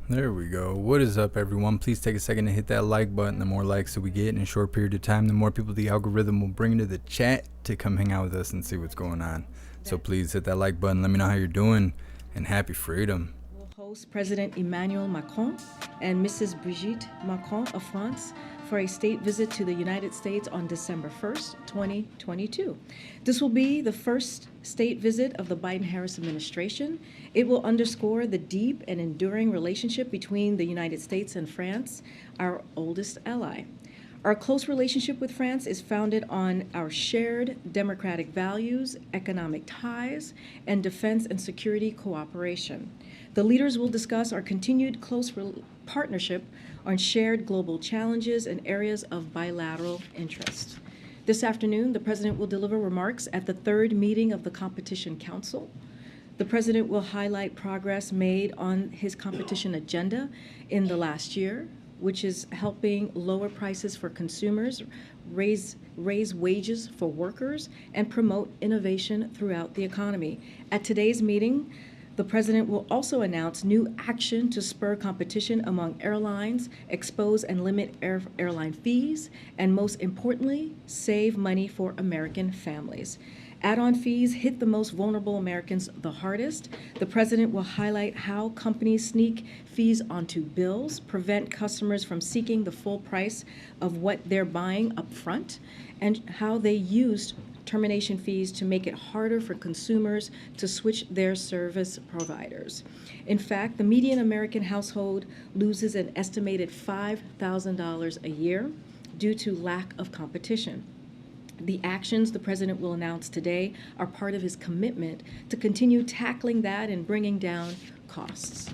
There we go. What is up, everyone? Please take a second to hit that like button. The more likes that we get in a short period of time, the more people the algorithm will bring into the chat to come hang out with us and see what's going on. So please hit that like button. Let me know how you're doing, and happy freedom. We'll host President Emmanuel Macron and Mrs. Brigitte Macron of France for a state visit to the United States on December 1st, 2022. This will be the first state visit of the Biden-Harris administration. It will underscore the deep and enduring relationship between the United States and France, our oldest ally. Our close relationship with France is founded on our shared democratic values, economic ties, and defense and security cooperation. The leaders will discuss our continued close partnership on shared global challenges and areas of bilateral interest. This afternoon, the President will deliver remarks at the third meeting of the Competition Council. The President will highlight progress made on his competition agenda in the last year, which is helping lower prices for consumers, raise wages for workers, and promote innovation throughout the economy. At today's meeting, the President will also announce new action to spur competition among airlines, expose and limit airline fees, and most importantly, save money for American families. Add-on fees hit the most vulnerable Americans the hardest. The President will highlight how companies sneak fees onto bills, prevent customers from seeking the full price of what they're buying up front, and how they used termination fees to make it harder for consumers to switch their service providers. In fact, the median American household loses an estimated $5,000 a year due to lack of competition. The actions the President will announce today are part of his commitment to continue tackling that and bringing down costs.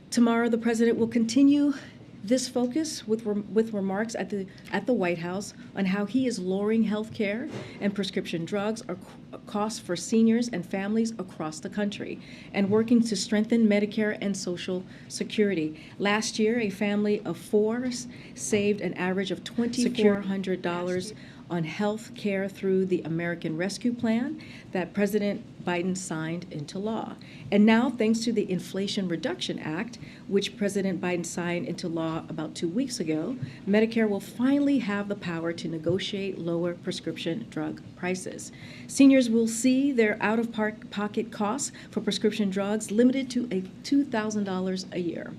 Tomorrow, the President will continue this focus with remarks at the White House on how he is lowering health care and prescription drugs or costs for seniors and families across the country, and working to strengthen Medicare and Social Security. Last year, a family of four saved an average of $2,400 on health care through the American Rescue Plan that President Biden signed into law. And now, thanks to the Inflation Reduction Act, which President Biden signed into law about 2 weeks ago, Medicare will finally have the power to negotiate lower prescription drug prices. Seniors will see their out-of-pocket costs for prescription drugs limited to $2,000 a year.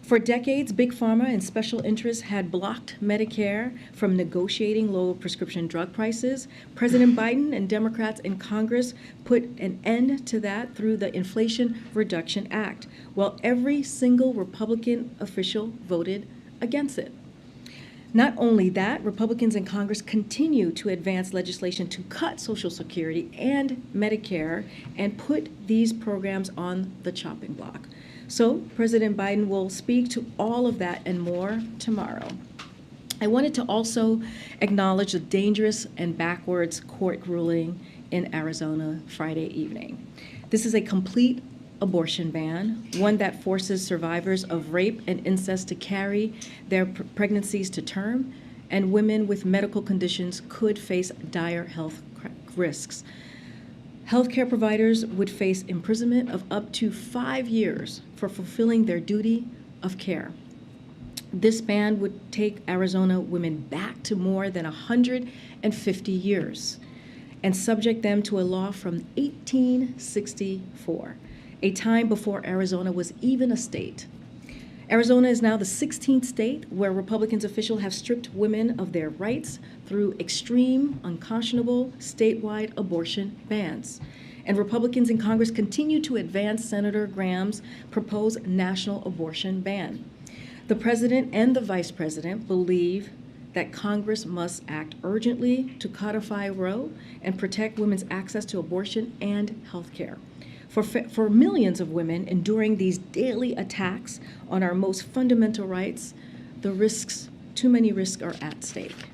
For decades, Big Pharma and special interests had blocked Medicare from negotiating low prescription drug prices. President Biden and Democrats in Congress put an end to that through the Inflation Reduction Act, while every single Republican official voted against it. Not only that, Republicans in Congress continue to advance legislation to cut Social Security and Medicare and put these programs on the chopping block. So President Biden will speak to all of that and more tomorrow. I wanted to also acknowledge the dangerous and backwards court ruling in Arizona Friday evening. This is a complete abortion ban, one that forces survivors of rape and incest to carry their pregnancies to term, and women with medical conditions could face dire health risks. Healthcare providers would face imprisonment of up to 5 years for fulfilling their duty of care. This ban would take Arizona women back to more than 150 years and subject them to a law from 1864, a time before Arizona was even a state. Arizona is now the 16th state where Republicans officials have stripped women of their rights through extreme, unconscionable statewide abortion bans. And Republicans in Congress continue to advance Senator Graham's proposed national abortion ban. The President and the Vice President believe that Congress must act urgently to codify Roe and protect women's access to abortion and health care. For millions of women enduring these daily attacks on our most fundamental rights, too many risks are at stake.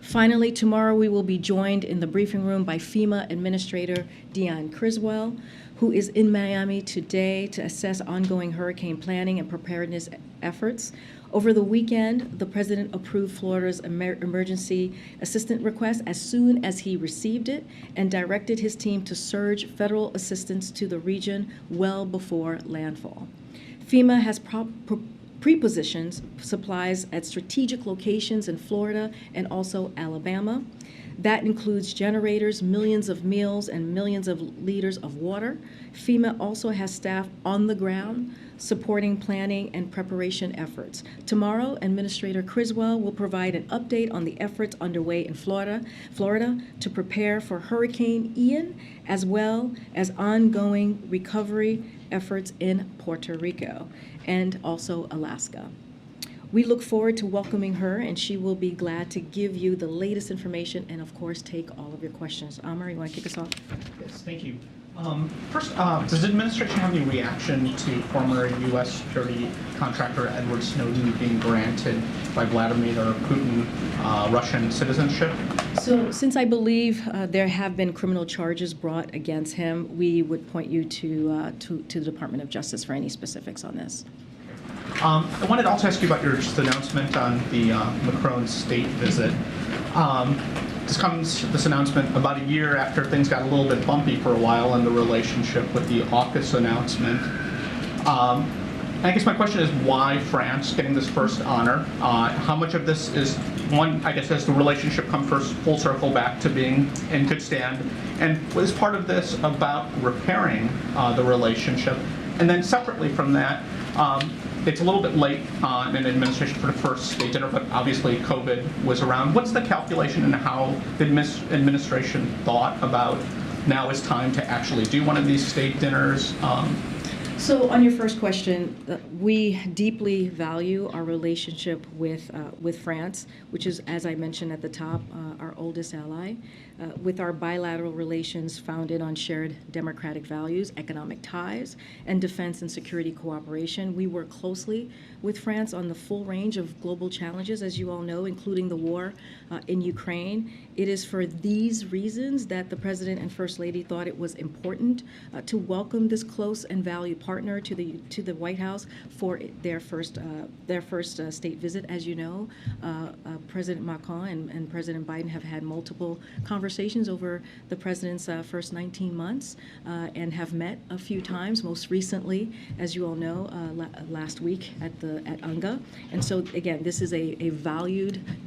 Finally, tomorrow we will be joined in the briefing room by FEMA Administrator Dion Criswell, who is in Miami today to assess ongoing hurricane planning and preparedness efforts. Over the weekend, the President approved Florida's emergency assistance request as soon as he received it and directed his team to surge federal assistance to the region well before landfall. FEMA has prepositioned supplies at strategic locations in Florida and also Alabama. That includes generators, millions of meals, and millions of liters of water. FEMA also has staff on the ground supporting planning and preparation efforts. Tomorrow, Administrator Criswell will provide an update on the efforts underway in Florida to prepare for Hurricane Ian, as well as ongoing recovery efforts in Puerto Rico and also Alaska. We look forward to welcoming her, and she will be glad to give you the latest information and, of course, take all of your questions. Amar, you want to kick us off? Yes, thank you. First, does the administration have any reaction to former U.S. security contractor Edward Snowden being granted by Vladimir Putin Russian citizenship? So, since I believe there have been criminal charges brought against him, we would point you to the Department of Justice for any specifics on this. I wanted to also ask you about your just announcement on the Macron state visit. This announcement about a year after things got a little bit bumpy for a while in the relationship with the AUKUS announcement. I guess my question is, why France getting this first honor? How much of this is, one, I guess, has the relationship come full circle back to being in good stand? And was part of this about repairing the relationship? And then separately from that, it's a little bit late in administration for the first state dinner, but obviously COVID was around. What's the calculation and how the administration thought about now is time to actually do one of these state dinners? So on your first question, we deeply value our relationship with France, which is, as I mentioned at the top, our oldest ally. With our bilateral relations founded on shared democratic values, economic ties, and defense and security cooperation, we work closely with France on the full range of global challenges, as you all know, including the war in Ukraine. It is for these reasons that the President and First Lady thought it was important to welcome this close and valued partner to the White House for their first state visit. As you know, President Macron and President Biden have had multiple conversations over the president's first 19 months and have met a few times, most recently, as you all know, last week at UNGA. And so, again, this is a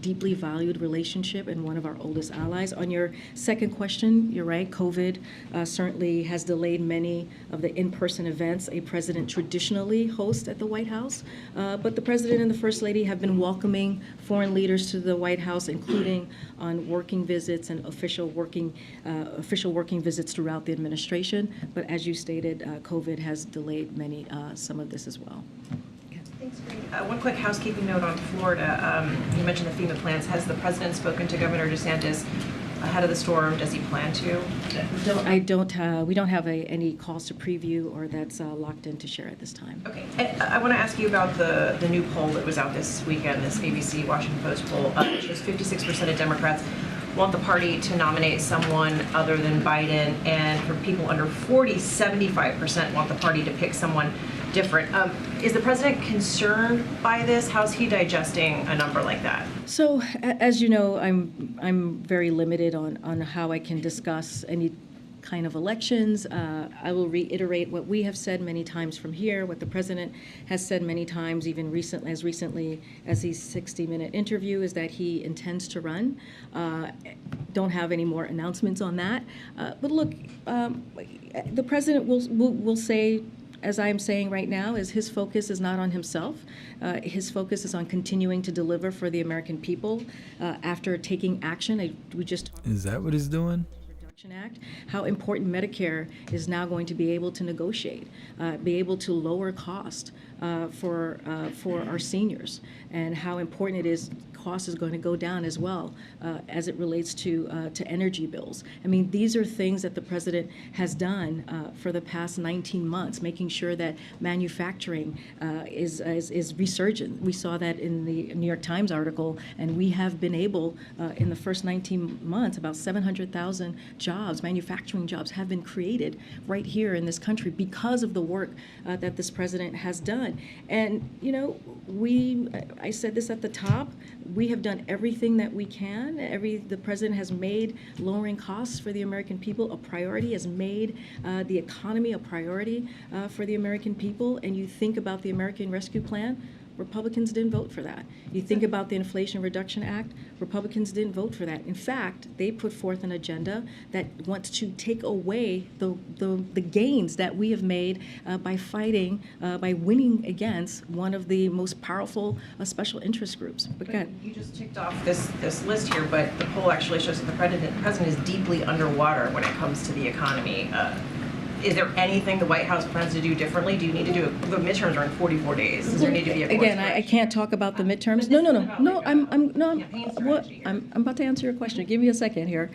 deeply valued relationship and one of our oldest allies. On your second question, you're right, COVID certainly has delayed many of the in-person events a president traditionally hosts at the White House. But the president and the First Lady have been welcoming foreign leaders to the White House, including on working visits and official working visits throughout the administration. But as you stated, COVID has delayed some of this as well. Thanks, Greg. One quick housekeeping note on Florida. You mentioned the FEMA plans. Has the president spoken to Governor DeSantis ahead of the storm? Does he plan to? We don't have any calls to preview or that's locked in to share at this time. Okay. And I want to ask you about the new poll that was out this weekend, this ABC Washington Post poll, which shows 56% of Democrats want the party to nominate someone other than Biden, and for people under 40, 75% want the party to pick someone different. Is the president concerned by this? How's he digesting a number like that? So, as you know, I'm very limited on how I can discuss any kind of elections. I will reiterate what we have said many times from here, what the president has said many times, even recently as his 60-minute interview, is that he intends to run. Don't have any more announcements on that. But look, the president will say, as I am saying right now, is his focus is not on himself. His focus is on continuing to deliver for the American people after taking action. We just talked. Is that what he's doing? Act, how important Medicare is now going to be able to negotiate, be able to lower cost for our seniors, and how important it is cost is going to go down as well as it relates to energy bills. I mean, these are things that the president has done for the past 19 months, making sure that manufacturing is resurgent. We saw that in the New York Times article, and we have been able, in the first 19 months, about 700,000 jobs, manufacturing jobs, have been created right here in this country because of the work that this president has done. done. And, you know, I said this at the top, we have done everything that we can. The president has made lowering costs for the American people a priority, has made the economy a priority for the American people. And you think about the American Rescue Plan, Republicans didn't vote for that. You think about the Inflation Reduction Act, Republicans didn't vote for that. In fact, they put forth an agenda that wants to take away the gains that we have made by fighting, by winning against one of the most powerful special interest groups. But go ahead. You just ticked off this list here, but the poll actually shows that the president is deeply underwater when it comes to the economy. Is there anything the White House plans to do differently? Do you need to do the midterms are in 44 days? Does there need to be a course Again, I can't talk about the midterms. I'm about to answer your question. Give me a second here.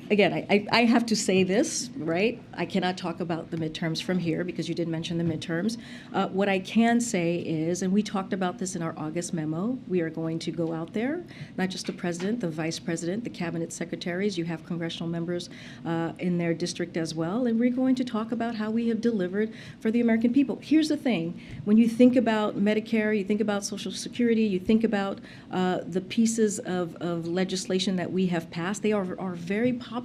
Again, I have to say this, right? I cannot talk about the midterms from here because you did mention the midterms. What I can say is, and we talked about this in our August memo, we are going to go out there, not just the president, the vice president, the cabinet secretaries, you have congressional members in their district as well, and we're going to talk about how we have delivered for the American people. Here's the thing, when you think about Medicare, you think about Social Security, you think about the pieces of legislation that we have passed, they are very popular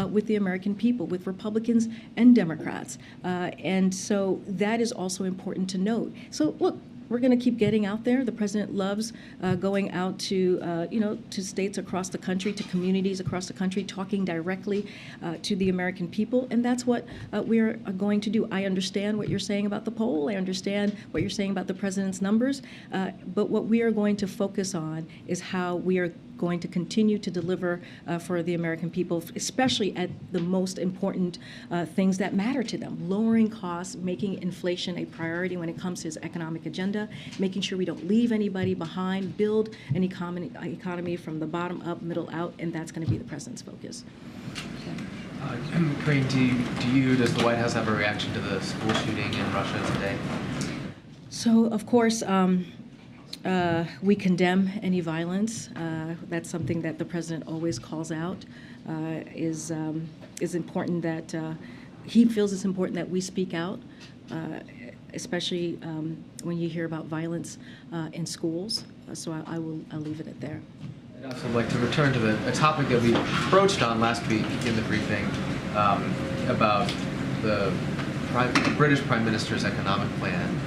with the American people, with Republicans and Democrats. And so that is also important to note. So look, we're going to keep getting out there. The president loves going out to, to states across the country, to communities across the country, talking directly to the American people. And that's what we are going to do. I understand what you're saying about the poll. I understand what you're saying about the president's numbers. But what we are going to focus on is how we are going to continue to deliver for the American people, especially at the most important things that matter to them. Lowering costs, making inflation a priority when it comes to his economic agenda, making sure we don't leave anybody behind, build an economy from the bottom up, middle out, and that's going to be the president's focus. Karine, does the White House have a reaction to the school shooting in Russia today? So, of course, we condemn any violence. That's something that the president always calls out. Is important that he feels it's important that we speak out, especially when you hear about violence in schools. So I'll leave it at there. I'd also like to return to a topic that we broached on last week in the briefing about the British Prime Minister's economic plan.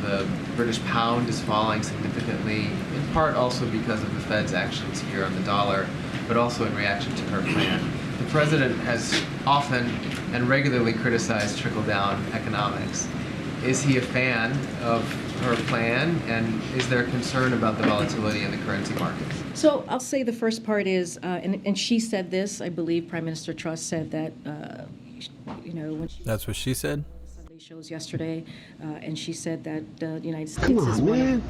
The British pound is falling significantly, in part also because of the Fed's actions here on the dollar, but also in reaction to her plan. The president has often and regularly criticized trickle-down economics. Is he a fan of her plan, and is there concern about the volatility in the currency markets? So I'll say the first part is, and she said this, I believe Prime Minister Truss said that, when she... That's what she said? Shows yesterday, and she said that the United States is one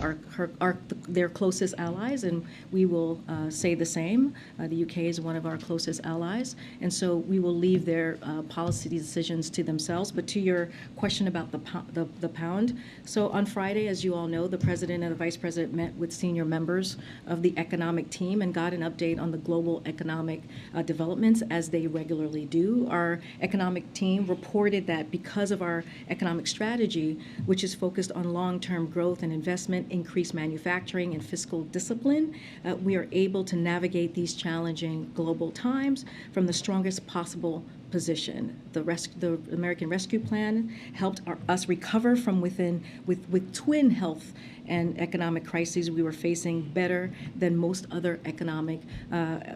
of their closest allies, and we will say the same. The UK is one of our closest allies, and so we will leave their policy decisions to themselves. But to your question about the pound, so on Friday, as you all know, the president and the vice president met with senior members of the economic team and got an update on the global economic developments, as they regularly do. Our economic team reported that because of our economic strategy, which is focused on long-term growth and investment, increased manufacturing, and fiscal discipline, we are able to navigate these challenging global times from the strongest possible position. The American Rescue Plan helped us recover from within with twin health and economic crises we were facing better than most other economic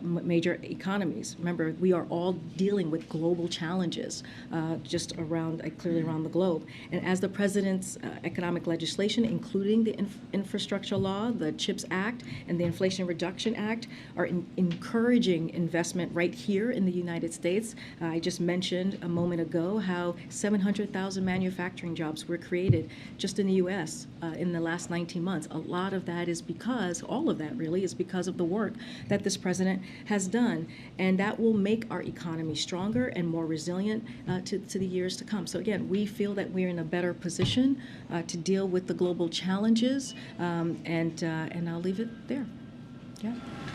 major economies. Remember, we are all dealing with global challenges just clearly around the globe. And as the president's economic legislation, including the infrastructure law, the CHIPS Act, and the Inflation Reduction Act, are encouraging investment right here in the United States. I just mentioned a moment ago how 700,000 manufacturing jobs were created just in the U.S. In the last 19 months. A lot of that is all of that really is because of the work that this president has done. And that will make our economy stronger and more resilient to the years to come. So again, we feel that we're in a better position to deal with the global challenges, and I'll leave it there. Yeah.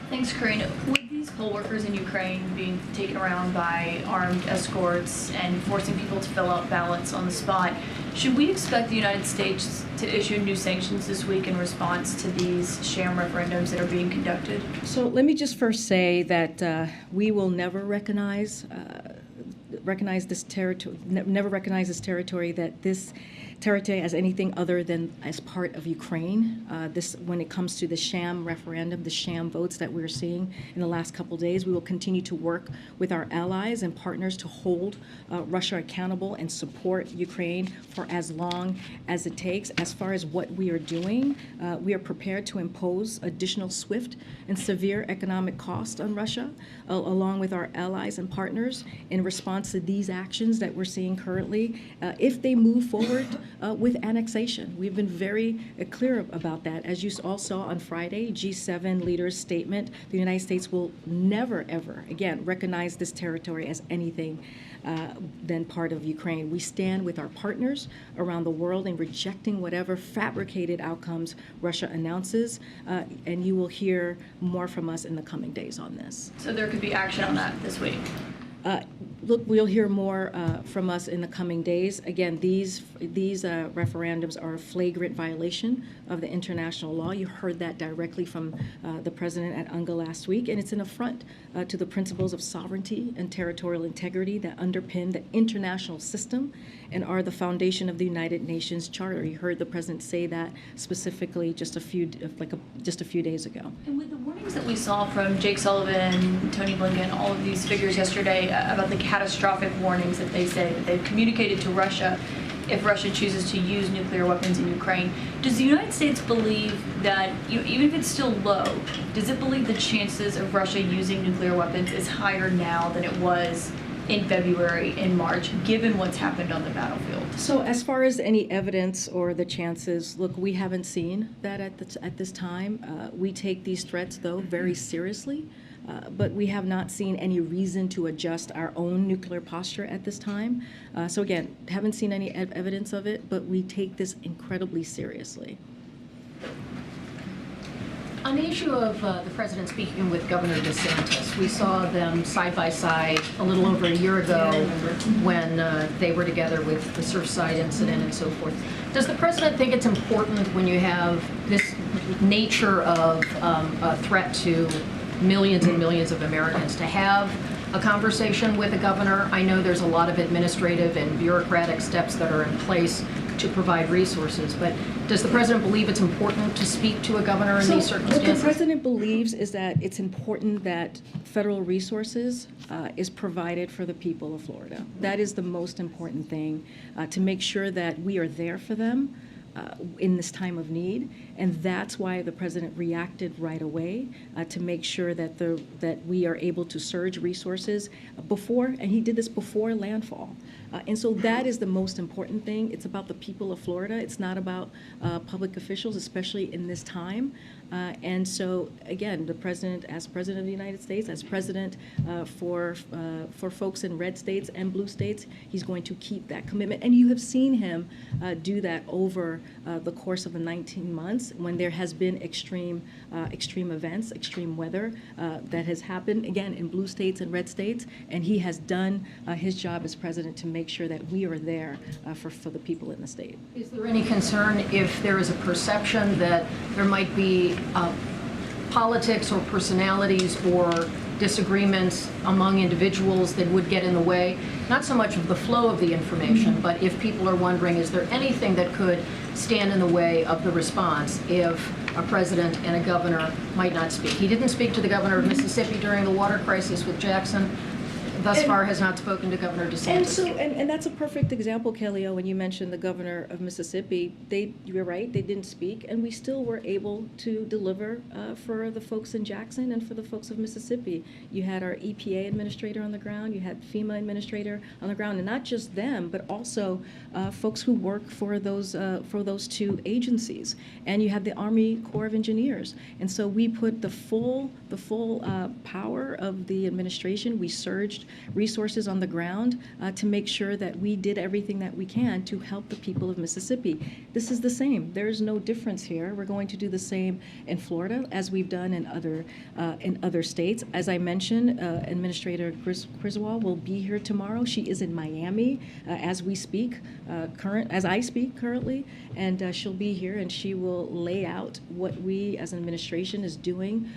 Thanks, Karine. Would these these poll workers in Ukraine being taken around by armed escorts and forcing people to fill out ballots on the spot. Should we expect the United States to issue new sanctions this week in response to these sham referendums that are being conducted? So let me just first say that we will never recognize this territory, never recognize this territory, that this territory as anything other than as part of Ukraine. This, when it comes to the sham referendum, the sham votes that we're seeing in the last couple of days, we will continue to work with our allies and partners to hold Russia accountable and support Ukraine for as long as it takes. As far as what we are doing, we are prepared to impose additional swift and severe economic costs on Russia, along with our allies and partners in response to these actions that we're seeing currently, if they move forward with annexation. We've been very clear about that. As you all saw on Friday, G7 leaders' statement, the United States will never, ever, again, recognize this territory as anything than part of Ukraine. We stand with our partners around the world in rejecting whatever fabricated outcomes Russia announces, and you will hear more from us in the coming days on this. So there could be action on that this week. Look, we'll hear more from us in the coming days. Again, these referendums are a flagrant violation of the international law. You heard that directly from the president at UNGA last week, and it's an affront to the principles of sovereignty and territorial integrity that underpin the international system and are the foundation of the United Nations Charter. You heard the president say that specifically just a few days ago. And with the warnings that we saw from Jake Sullivan, Tony Blinken, all of these figures yesterday about the catastrophic warnings that they say that they've communicated to Russia if Russia chooses to use nuclear weapons in Ukraine, does the United States believe that, even if it's still low, does it believe the chances of Russia using nuclear weapons is higher now than it was in February and March, given what's happened on the battlefield? So as far as any evidence or the chances, look, we haven't seen that at this time. We take these threats, though, very seriously. But we have not seen any reason to adjust our own nuclear posture at this time. So again, haven't seen any evidence of it, but we take this incredibly seriously. On the issue of the president speaking with Governor DeSantis, we saw them side by side a little over a year ago when they were together with the Surfside incident and so forth. Does the president think it's important when you have this nature of a threat to millions and millions of Americans to have a conversation with a governor? I know there's a lot of administrative and bureaucratic steps that are in place to provide resources, but does the president believe it's important to speak to a governor in these circumstances? What the president believes is that it's important that federal resources is provided for the people of Florida. That is the most important thing, to make sure that we are there for them in this time of need, and that's why the president reacted right away to make sure that we are able to surge resources before, and he did this before landfall. And so that is the most important thing. It's about the people of Florida. It's not about public officials, especially in this time. And so, again, the president, as president of the United States, as president for folks in red states and blue states, he's going to keep that commitment. And you have seen him do that over the course of the 19 months when there has been extreme events, extreme weather that has happened, again, in blue states and red states. And he has done his job as president to make sure that we are there for the people in the state. Is there any concern if there is a perception that there might be politics or personalities or disagreements among individuals that would get in the way, not so much of the flow of the information, but if people are wondering, is there anything that could stand in the way of the response if a president and a governor might not speak? He didn't speak to the governor of Mississippi during the water crisis with Jackson. Thus far has not spoken to Governor DeSantis. And that's a perfect example, Kellyo, when you mentioned the governor of Mississippi. You're right, they didn't speak, and we still were able to deliver for the folks in Jackson and for the folks of Mississippi. You had our EPA administrator on the ground, you had FEMA administrator on the ground, and not just them, but also folks who work for those two agencies. And you had the Army Corps of Engineers. And so we put the full power of the administration. We surged resources on the ground to make sure that we did everything that we can to help the people of Mississippi. This is the same. There's no difference here. We're going to do the same in Florida as we've done in other states. As I mentioned, Administrator Griswold will be here tomorrow. She is in Miami as we speak, as I speak currently, and she'll be here and she will lay out what we as an administration is doing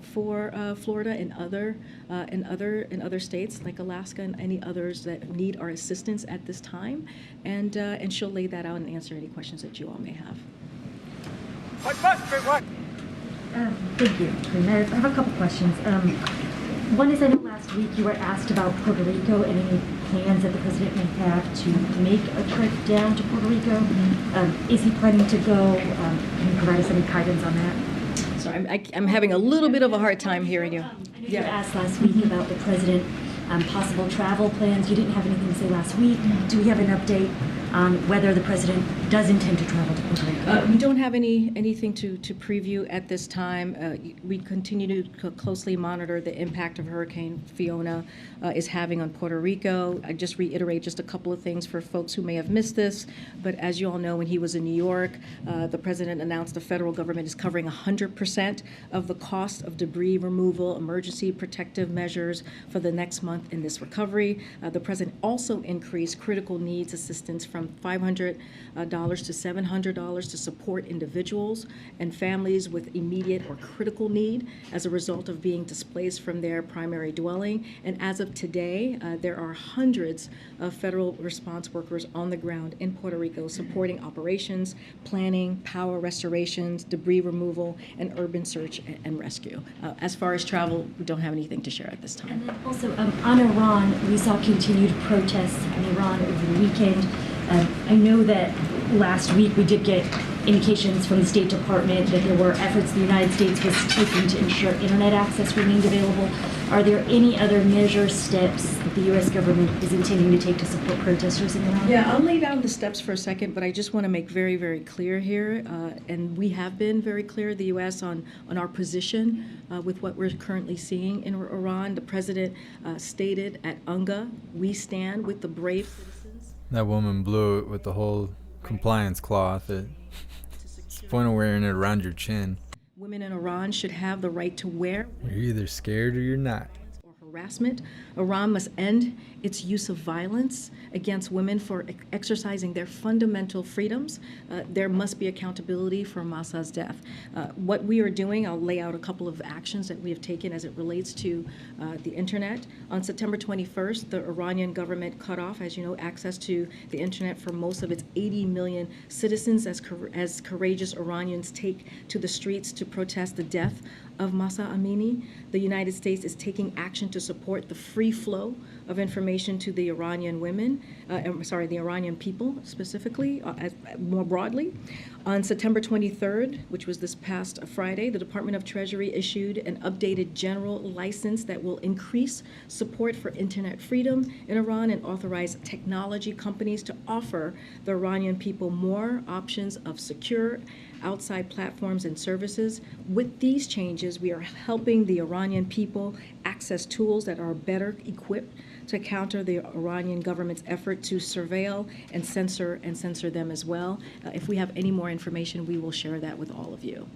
for Florida and other states like Alaska and any others that need our assistance at this time, and she'll lay that out and answer any questions that you all may have. Thank you. I have a couple questions. One is, I know last week you were asked about Puerto Rico and any plans that the president may have to make a trip down to Puerto Rico. Is he planning to go? Can you provide us any guidance on that? Sorry, I'm having a little bit of a hard time hearing you. I know you were asked last week about the president, possible travel plans. You didn't have anything to say last week. Do we have an update on whether the president does intend to travel to Puerto Rico? We don't have anything to preview at this time. We continue to closely monitor the impact of Hurricane Fiona is having on Puerto Rico. I just reiterate just a couple of things for folks who may have missed this, but as you all know, when he was in New York, the president announced the federal government is covering 100% of the cost of debris removal, emergency protective measures for the next month in this recovery. The president also increased critical needs assistance from $500 to $700 to support individuals and families with immediate or critical need as a result of being displaced from their primary dwelling. And as of today, there are hundreds of federal response workers on the ground in Puerto Rico supporting operations, planning, power restorations, debris removal, and urban search and rescue. As far as travel, we don't have anything to share at this time. And then also on Iran, we saw continued protests in Iran over the weekend. I know that last week we did get indications from the State Department that there were efforts the United States was taking to ensure internet access remained available. Are there any other measures, steps that the U.S. government is intending to take to support protesters in Iran? Yeah, I'll lay down the steps for a second, but I just want to make very, very clear here, and we have been very clear, the U.S., on our position with what we're currently seeing in Iran. The president stated at UNGA, we stand with the brave citizens. That woman blew it with the whole compliance cloth. It's the point of wearing it around your chin. Women in Iran should have the right to wear. You're either scared or you're not. Or harassment. Iran must end its use of violence against women for exercising their fundamental freedoms. There must be accountability for Mahsa's death. What we are doing, I'll lay out a couple of actions that we have taken as it relates to the internet. On September 21st, the Iranian government cut off, as you know, access to the internet for most of its 80 million citizens as courageous Iranians take to the streets to protest the death of Mahsa Amini. The United States is taking action to support the free flow of information to the Iranian women, the Iranian people specifically, more broadly. On September 23rd, which was this past Friday, the Department of Treasury issued an updated general license that will increase support for internet freedom in Iran and authorize technology companies to offer the Iranian people more options of secure outside platforms and services. With these changes, we are helping the Iranian people access tools that are better equipped to counter the Iranian government's effort to surveil and censor them as well. If we have any more information, we will share that with all of you.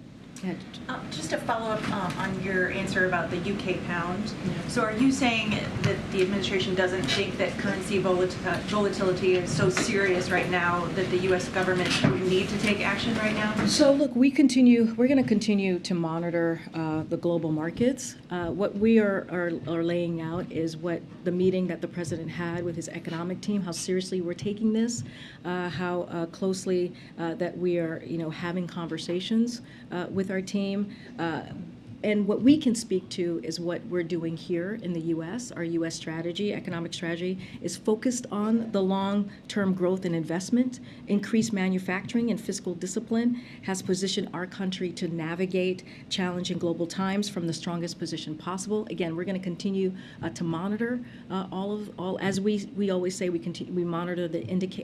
Just to follow up on your answer about the UK pound. So are you saying that the administration doesn't think that currency volatility is so serious right now that the U.S. government would need to take action right now? So look, we're going to continue to monitor the global markets. What we are laying out is what the meeting that the president had with his economic team, how seriously we're taking this, how closely that we are, having conversations with our team. And what we can speak to is what we're doing here in the U.S. Our U.S. strategy, economic strategy, is focused on the long-term growth and investment, increased manufacturing and fiscal discipline, has positioned our country to navigate challenging global times from the strongest position possible. Again, we're going to continue to monitor all as we always say, we monitor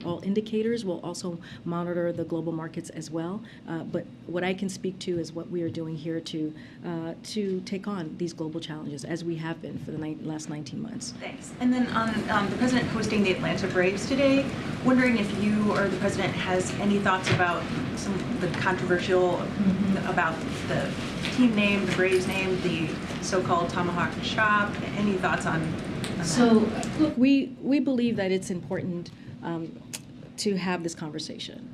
all indicators. We'll also monitor the global markets as well. But what I can speak to is what we are doing here to to take on these global challenges as we have been for the last 19 months. Thanks. And then on the president hosting the Atlanta Braves today, wondering if you or the president has any thoughts about some of the controversial about the team name, the Braves name, the so-called Tomahawk Chop. Any thoughts on that? So, look, we believe that it's important to have this conversation.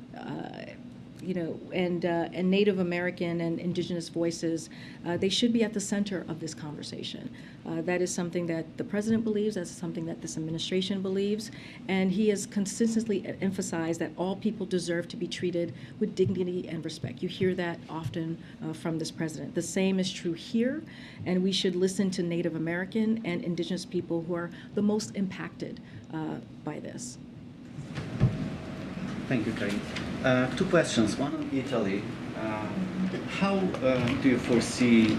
And Native American and indigenous voices, they should be at the center of this conversation. That is something that the president believes, that's something that this administration believes, and he has consistently emphasized that all people deserve to be treated with dignity and respect. You hear that often from this president. The same is true here, and we should listen to Native American and indigenous people who are the most impacted by this. Thank you, Karin. Two questions. One on Italy. How do you foresee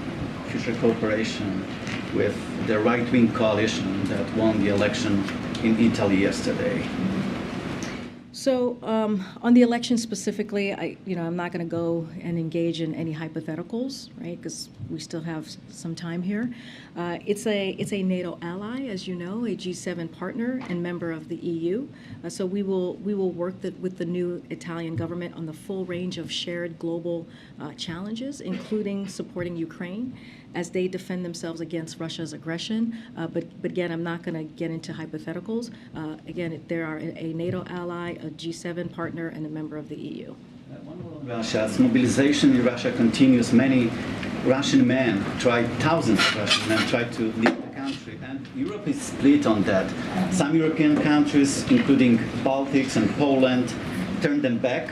future cooperation with the right-wing coalition that won the election in Italy yesterday? So on the election specifically, I'm not going to go and engage in any hypotheticals, right? Because we still have some time here. It's a NATO ally, as you know, a G7 partner and member of the EU. So we will work with the new Italian government on the full range of shared global challenges, including supporting Ukraine as they defend themselves against Russia's aggression. But again, I'm not going to get into hypotheticals. Again, they are a NATO ally, a G7 partner, and a member of the EU. Russia's mobilization in Russia continues. Many Russian men thousands of Russian men try to leave the country, and Europe is split on that. Some European countries, including Baltics and Poland, turn them back.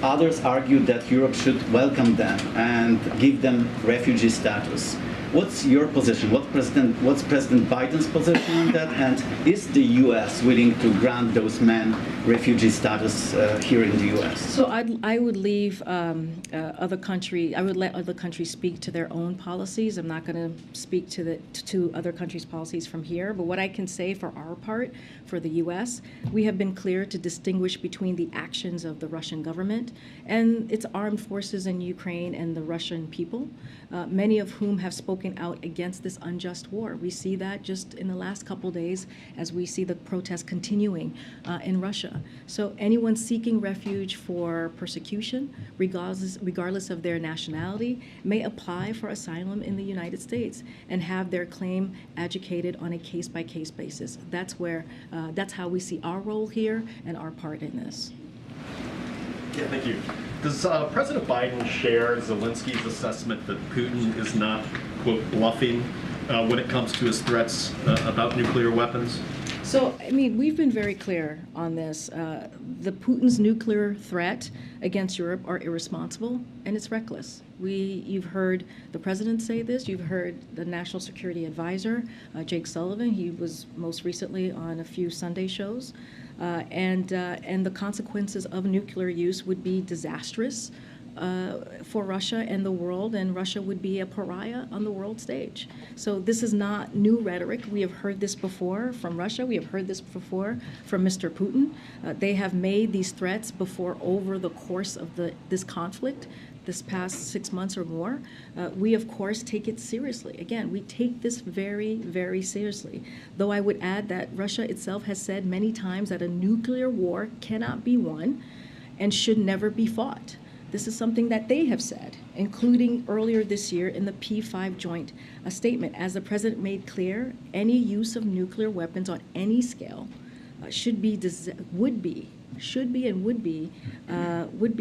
Others argue that Europe should welcome them and give them refugee status. What's your position? What's President Biden's position on that? And is the U.S. willing to grant those men refugee status here in the U.S.? So I would leave other countries. I would let other countries speak to their own policies. I'm not going to speak to other countries' policies from here. But what I can say for our part, for the U.S., we have been clear to distinguish between the actions of the Russian government and its armed forces in Ukraine and the Russian people, many of whom have spoken out against this unjust war. We see that just in the last couple days as we see the protests continuing in Russia. So anyone seeking refuge for persecution, regardless of their nationality, may apply for asylum in the United States and have their claim adjudicated on a case-by-case basis. That's how we see our role here and our part in this. Yeah, thank you. Does President Biden share Zelensky's assessment that Putin is not, quote, bluffing when it comes to his threats about nuclear weapons? So, we've been very clear on this. The Putin's nuclear threat against Europe are irresponsible and it's reckless. You've heard the president say this. You've heard the National Security Advisor, Jake Sullivan. He was most recently on a few Sunday shows. And the consequences of nuclear use would be disastrous for Russia and the world, and Russia would be a pariah on the world stage. So this is not new rhetoric. We have heard this before from Russia. We have heard this before from Mr. Putin. They have made these threats before over the course of this conflict, this past 6 months or more. We, of course, take it seriously. Again, we take this very, very seriously. Though I would add that Russia itself has said many times that a nuclear war cannot be won and should never be fought. This is something that they have said, including earlier this year in the P5 joint statement. As the president made clear, any use of nuclear weapons on any scale would be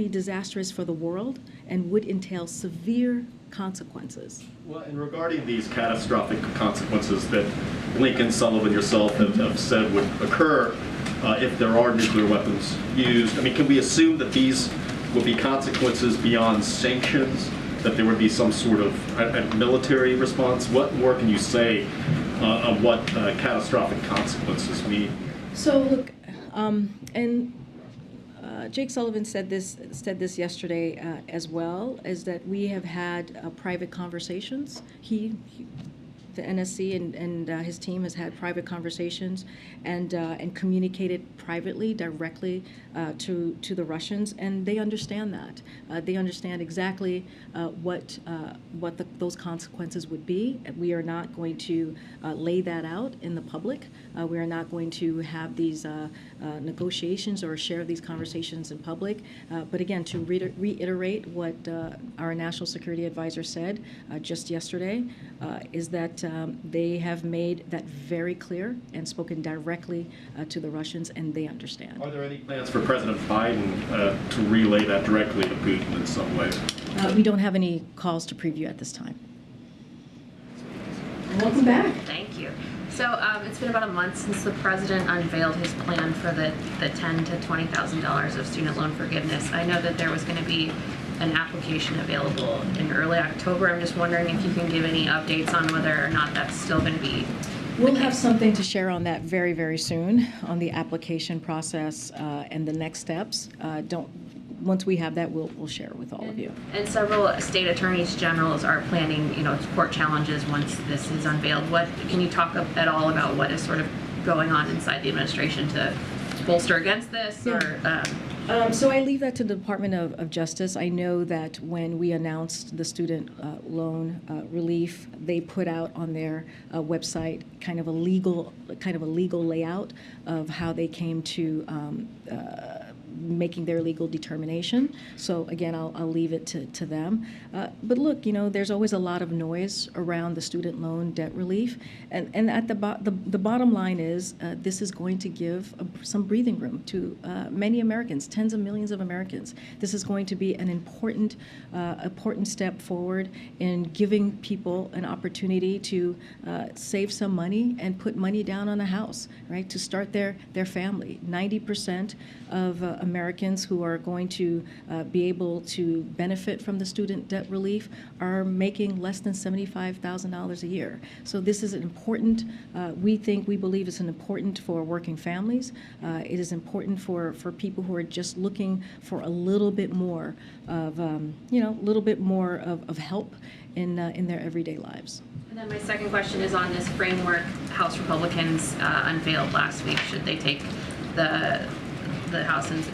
disastrous for the world and would entail severe consequences. Well, and regarding these catastrophic consequences that Blinken, Sullivan, yourself have said would occur if there are nuclear weapons used, can we assume that these would be consequences beyond sanctions, that there would be some sort of military response? What more can you say of what catastrophic consequences mean? So look, Jake Sullivan said this yesterday as well, is that we have had private conversations. He The NSC and his team has had private conversations and communicated privately, directly to the Russians, and they understand that. They understand exactly what those consequences would be. We are not going to lay that out in the public. We are not going to have these negotiations or share these conversations in public. But again, to reiterate what our National Security Advisor said just yesterday, is that they have made that very clear and spoken directly to the Russians, and they understand. Are there any plans for President Biden to relay that directly to Putin in some way? We don't have any calls to preview at this time. Welcome back. Thank you. So it's been about a month since the president unveiled his plan for the $10,000 to $20,000 of student loan forgiveness. I know that there was going to be an application available in early October. I'm just wondering if you can give any updates on whether or not that's still going to be. We'll have something to share on that very, very soon on the application process and the next steps. Once we have that, we'll share it with all of you. And several state attorneys generals are planning, court challenges once this is unveiled. Can you talk at all about what is sort of going on inside the administration to bolster against this? Yeah. So I leave that to the Department of Justice. I know that when we announced the student loan relief, they put out on their website kind of a legal layout of how they came to making their legal determination. So again, I'll leave it to them. But look, there's always a lot of noise around the student loan debt relief, and at the bottom line is this is going to give some breathing room to many Americans, tens of millions of Americans. This is going to be an important step forward in giving people an opportunity to save some money and put money down on a house, right? To start their family. 90% of Americans who are going to be able to benefit from the student debt relief are making less than $75,000 a year. So this is an important, we believe it's important for working families. It is important for people who are just looking for a little bit more of, of help in their everyday lives. And then my second question is on this framework House Republicans unveiled last week. Should they take the House and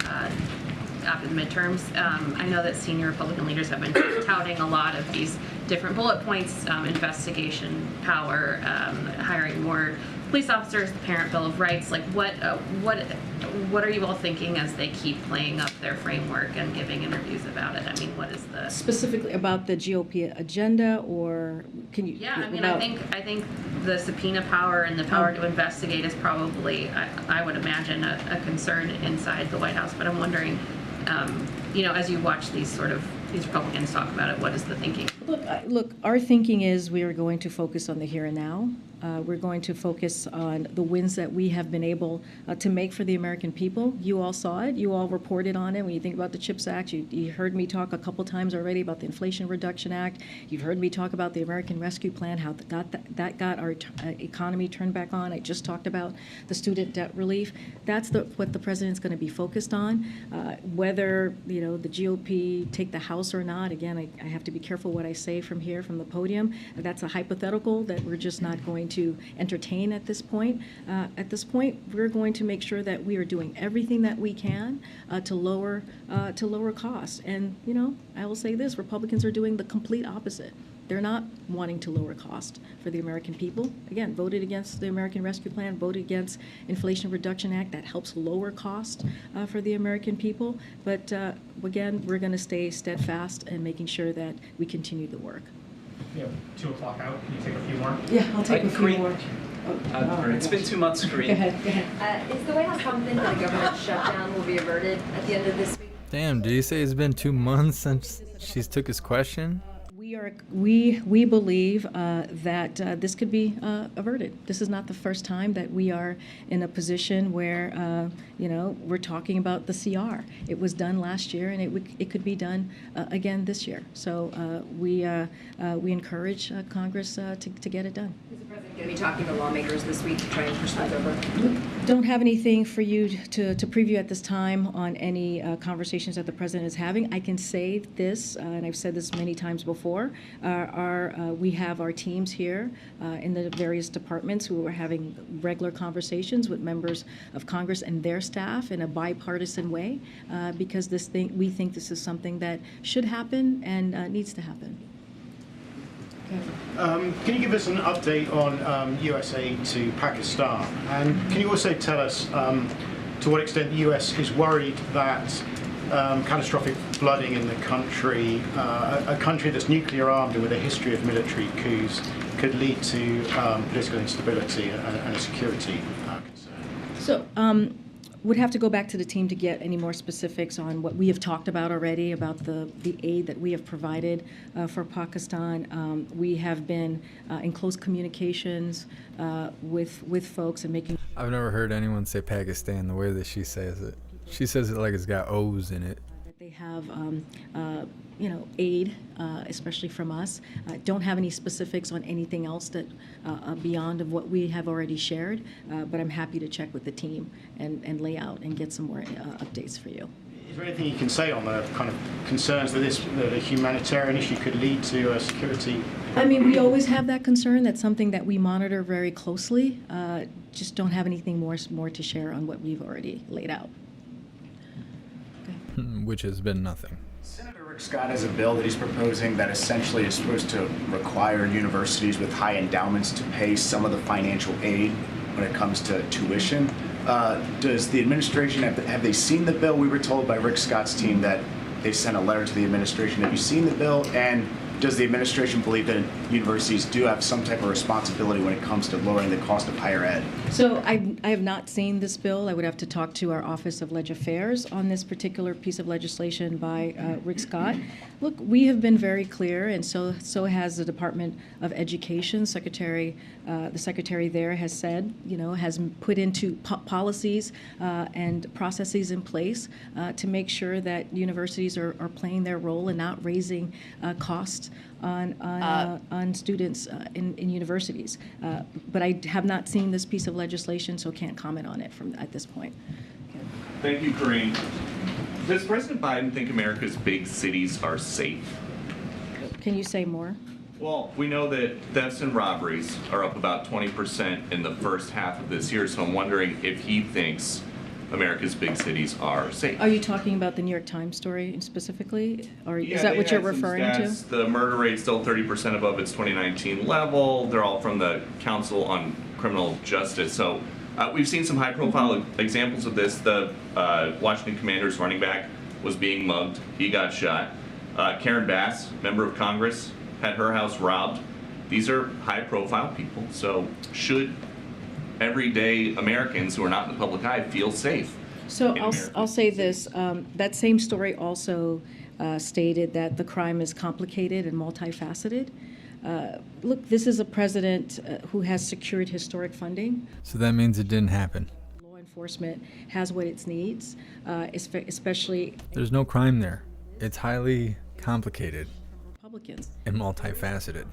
after the midterms? I know that senior Republican leaders have been touting a lot of these different bullet points, investigation power, hiring more police officers, the Parent Bill of Rights. Like what are you all thinking as they keep playing up their framework and giving interviews about it? I mean, what is the specifically about the GOP agenda, or can you? Yeah, I mean, I think the subpoena power and the power to investigate is probably, I would imagine, a concern inside the White House. But I'm wondering, as you watch these Republicans talk about it, what is the thinking? Look, our thinking is we are going to focus on the here and now. We're going to focus on the wins that we have been able to make for the American people. You all saw it. You all reported on it. When you think about the CHIPS Act, you heard me talk a couple times already about the Inflation Reduction Act. You've heard me talk about the American Rescue Plan, how that got our economy turned back on. I just talked about the student debt relief. That's what the president's going to be focused on. Whether the GOP take the House or not, again, I have to be careful what I say from here, from the podium. That's a hypothetical that we're just not going to entertain at this point. At this point, we're going to make sure that we are doing everything that we can to lower costs. And I will say this: Republicans are doing the complete opposite. They're not wanting to lower cost for the American people. Again, voted against the American Rescue Plan, voted against Inflation Reduction Act that helps lower cost for the American people. But again, we're going to stay steadfast in making sure that we continue the work. We have 2 o'clock out. Can you take a few more? Yeah, I'll take a few more. It's been 2 months, Kareem. Go ahead. Is the White House confident that a government shutdown will be averted at the end of this week? Damn, do you say it's been 2 months since she's took his question? We believe that this could be averted. This is not the first time that we are in a position where we're talking about the CR. It was done last year, and it could be done again this year. So we encourage Congress to get it done. Is the president Going to be talking to lawmakers this week to try and push those over? Don't have anything for you to preview at this time on any conversations that the president is having. I can say this, and I've said this many times before, we have our teams here in the various departments who are having regular conversations with members of Congress and their staff in a bipartisan way, because we think this is something that should happen and needs to happen. Can you give us an update on US aid to Pakistan? And can you also tell us to what extent the US is worried that catastrophic flooding in the country, a country that's nuclear armed and with a history of military coups, could lead to political instability and a security concern? So, would have to go back to the team to get any more specifics on what we have talked about already about the aid that we have provided for Pakistan. We have been in close communications with folks and making. I've never heard anyone say Pakistan the way that she says it. She says it like it's got O's in it. That they have, aid, especially from us. Don't have any specifics on anything else that beyond of what we have already shared, but I'm happy to check with the team and lay out and get some more updates for you. Is there anything you can say on the kind of concerns that that a humanitarian issue could lead to a security? I mean, we always have that concern. That's something that we monitor very closely. Just don't have anything more to share on what we've already laid out. Okay. Which has been nothing. Senator Rick Scott has a bill that he's proposing that essentially is supposed to require universities with high endowments to pay some of the financial aid when it comes to tuition. Does the administration, have they seen the bill? We were told by Rick Scott's team that they sent a letter to the administration. Have you seen the bill? And does the administration believe that universities do have some type of responsibility when it comes to lowering the cost of higher ed? So I have not seen this bill. I would have to talk to our Office of Leg Affairs on this particular piece of legislation by Rick Scott. Look, we have been very clear, and so has the Department of Education. The secretary there has said, has put into policies and processes in place to make sure that universities are playing their role and not raising costs on students in universities. But I have not seen this piece of legislation, so can't comment on it at this point. Okay. Thank you, Corinne. Does President Biden think America's big cities are safe? Can you say more? Well, we know that thefts and robberies are up about 20% in the first half of this year, so I'm wondering if he thinks America's big cities are safe. Are you talking about the New York Times story specifically, or is that what you're referring to? The murder rate's still 30% above its 2019 level. They're all from the Council on Criminal Justice. So we've seen some high-profile examples of this. The Washington Commanders running back was being mugged. He got shot. Karen Bass, member of Congress, had her house robbed. These are high-profile people. So should everyday Americans who are not in the public eye feel safe? So I'll say this. That same story also stated that the crime is complicated and multifaceted. Look, this is a president who has secured historic funding. So that means it didn't happen. Law enforcement has what it needs, especially. There's no crime there. It's highly complicated. Republicans. And multifaceted.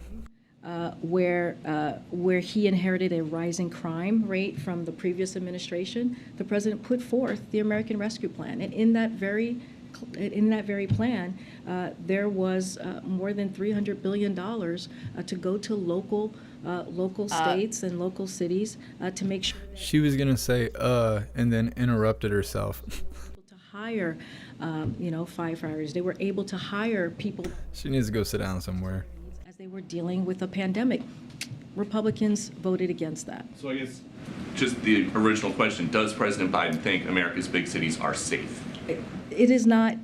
Where he inherited a rising crime rate from the previous administration, the president put forth the American Rescue Plan, and in that very plan, there was more than $300 billion to go to local states and local cities to make sure. She was gonna say and then interrupted herself. To hire, firefighters. They were able to hire people. She needs to go sit down somewhere. They were dealing with a pandemic. Republicans voted against that. So I guess just the original question, does President Biden think America's big cities are safe? It is not a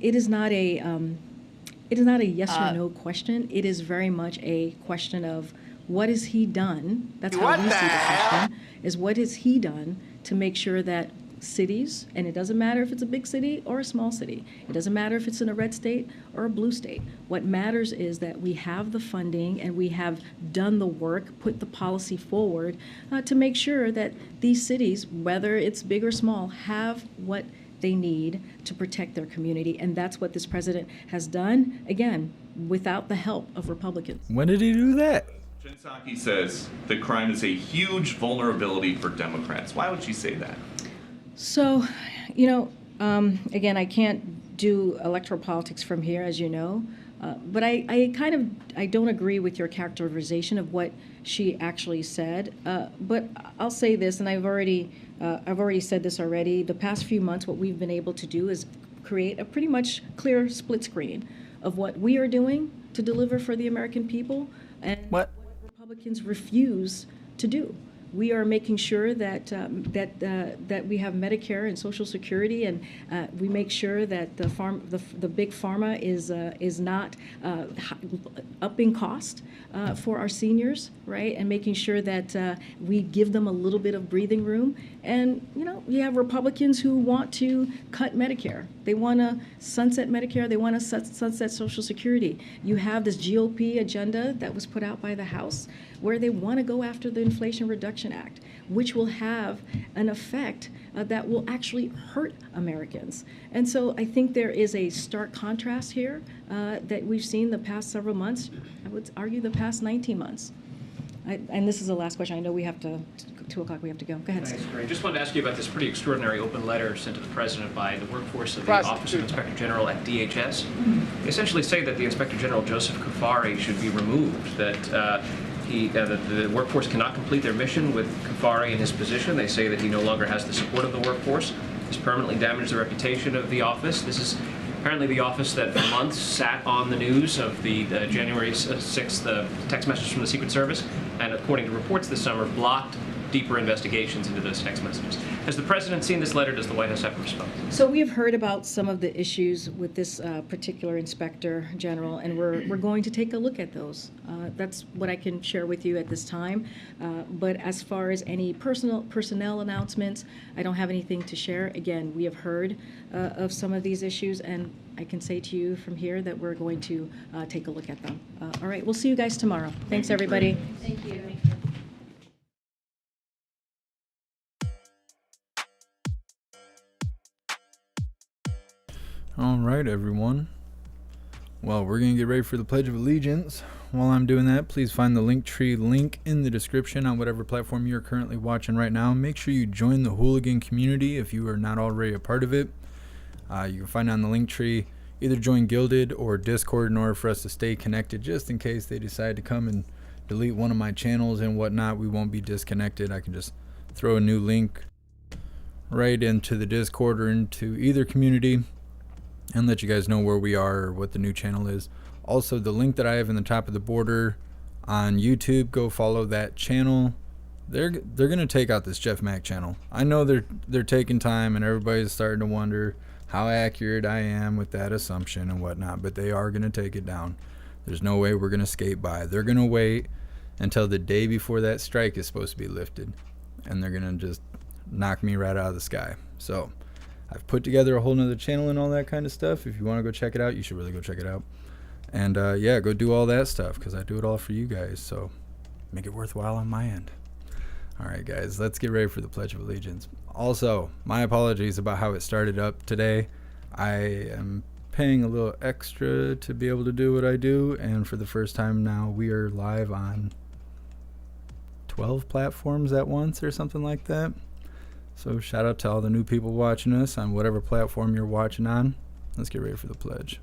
yes or no question. It is very much a question of what has he done? That's how we see the question, is what has he done to make sure that cities, and it doesn't matter if it's a big city or a small city. It doesn't matter if it's in a red state or a blue state. What matters is that we have the funding and we have done the work, put the policy forward to make sure that these cities, whether it's big or small, have what they need to protect their community. And that's what this president has done, again, without the help of Republicans. When did he do that? Jen Psaki says the crime is a huge vulnerability for Democrats. Why would she say that? So, again, I can't do electoral politics from here, as you know, but I don't agree with your characterization of what she actually said. But I'll say this, and I've already said this already. The past few months, what we've been able to do is create a pretty much clear split screen of what we are doing to deliver for the American people and what Republicans refuse to do. We are making sure that that we have Medicare and Social Security, and we make sure that the big pharma is not upping cost for our seniors, right? And making sure that we give them a little bit of breathing room. And you have Republicans who want to cut Medicare. They want to sunset Medicare. They want to sunset Social Security. You have this GOP agenda that was put out by the House, where they want to go after the Inflation Reduction Act, which will have an effect that will actually hurt Americans. And so I think there is a stark contrast here that we've seen the past several months. I would argue the past 19 months. And this is the last question. I know we have to, 2 o'clock, we have to go. Go ahead. Thanks, Greg. Just wanted to ask you about this pretty extraordinary open letter sent to the President by the workforce of the Office of Inspector General at DHS. They essentially say that the Inspector General, Joseph Kafari, should be removed, that that the workforce cannot complete their mission with Kafari in his position. They say that he no longer has the support of the workforce. He's permanently damaged the reputation of the office. This is apparently the office that for months sat on the news of the January 6th text messages from the Secret Service, and according to reports this summer, blocked deeper investigations into those text messages. Has the President seen this letter? Does the White House have a response? So we have heard about some of the issues with this particular Inspector General, and we're going to take a look at those. That's what I can share with you at this time. But as far as any personnel announcements, I don't have anything to share. Again, we have heard of some of these issues, and I can say to you from here that we're going to take a look at them. All right, we'll see you guys tomorrow. Thanks, everybody. Thank you. All right, everyone. Well, we're going to get ready for the Pledge of Allegiance. While I'm doing that, please find the Linktree link in the description on whatever platform you're currently watching right now. Make sure you join the Hooligan community if you are not already a part of it. You can find on the Linktree, either join Gilded or Discord in order for us to stay connected, just in case they decide to come and delete one of my channels and whatnot. We won't be disconnected. I can just throw a new link right into the Discord or into either community and let you guys know where we are or what the new channel is. Also, the link that I have in the top of the border on YouTube, go follow that channel. They're gonna take out this JeffMAC channel. I know they're taking time, and everybody's starting to wonder how accurate I am with that assumption and whatnot, but they are gonna take it down. There's no way we're gonna skate by. They're gonna wait until the day before that strike is supposed to be lifted, and they're gonna just knock me right out of the sky. So I've put together a whole nother channel and all that kind of stuff. If you want to go check it out, you should really go check it out. And yeah, go do all that stuff, because I do it all for you guys. So make it worthwhile on my end. All right, guys, let's get ready for the Pledge of Allegiance. Also, my apologies about how it started up today. I am paying a little extra to be able to do what I do. And for the first time now, we are live on 12 platforms at once or something like that. So shout out to all the new people watching us on whatever platform you're watching on. Let's get ready for the pledge.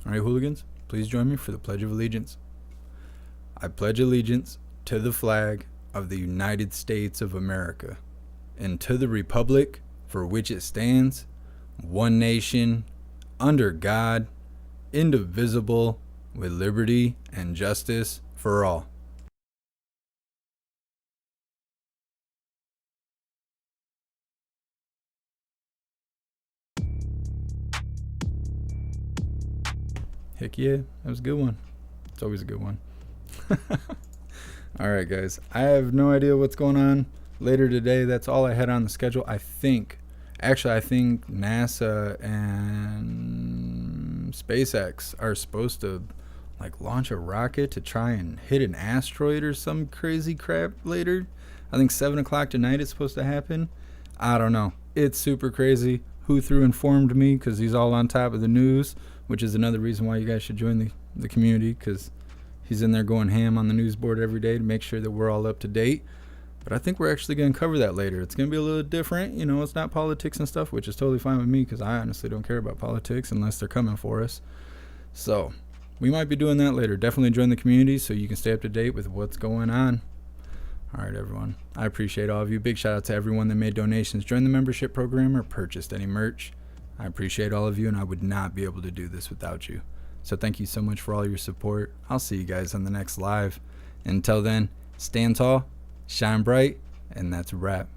All right, hooligans, please join me for the Pledge of Allegiance. I pledge allegiance to the flag of the United States of America and to the republic for which it stands, one nation, under God, indivisible, with liberty and justice for all. Heck yeah, that was a good one. It's always a good one. All right, guys. I have no idea what's going on later today. That's all I had on the schedule. I think NASA and SpaceX are supposed to launch a rocket to try and hit an asteroid or some crazy crap later. I think 7 o'clock tonight is supposed to happen. I don't know. It's super crazy. Who through informed me because he's all on top of the news, which is another reason why you guys should join the community, because he's in there going ham on the news board every day to make sure that we're all up to date. But I think we're actually going to cover that later. It's going to be a little different. You know, it's not politics and stuff, which is totally fine with me because I honestly don't care about politics unless they're coming for us. So we might be doing that later. Definitely join the community so you can stay up to date with what's going on. All right, everyone. I appreciate all of you. Big shout out to everyone that made donations, joined the membership program, or purchased any merch. I appreciate all of you, and I would not be able to do this without you. So thank you so much for all your support. I'll see you guys on the next live. Until then, stand tall, shine bright, and that's a wrap.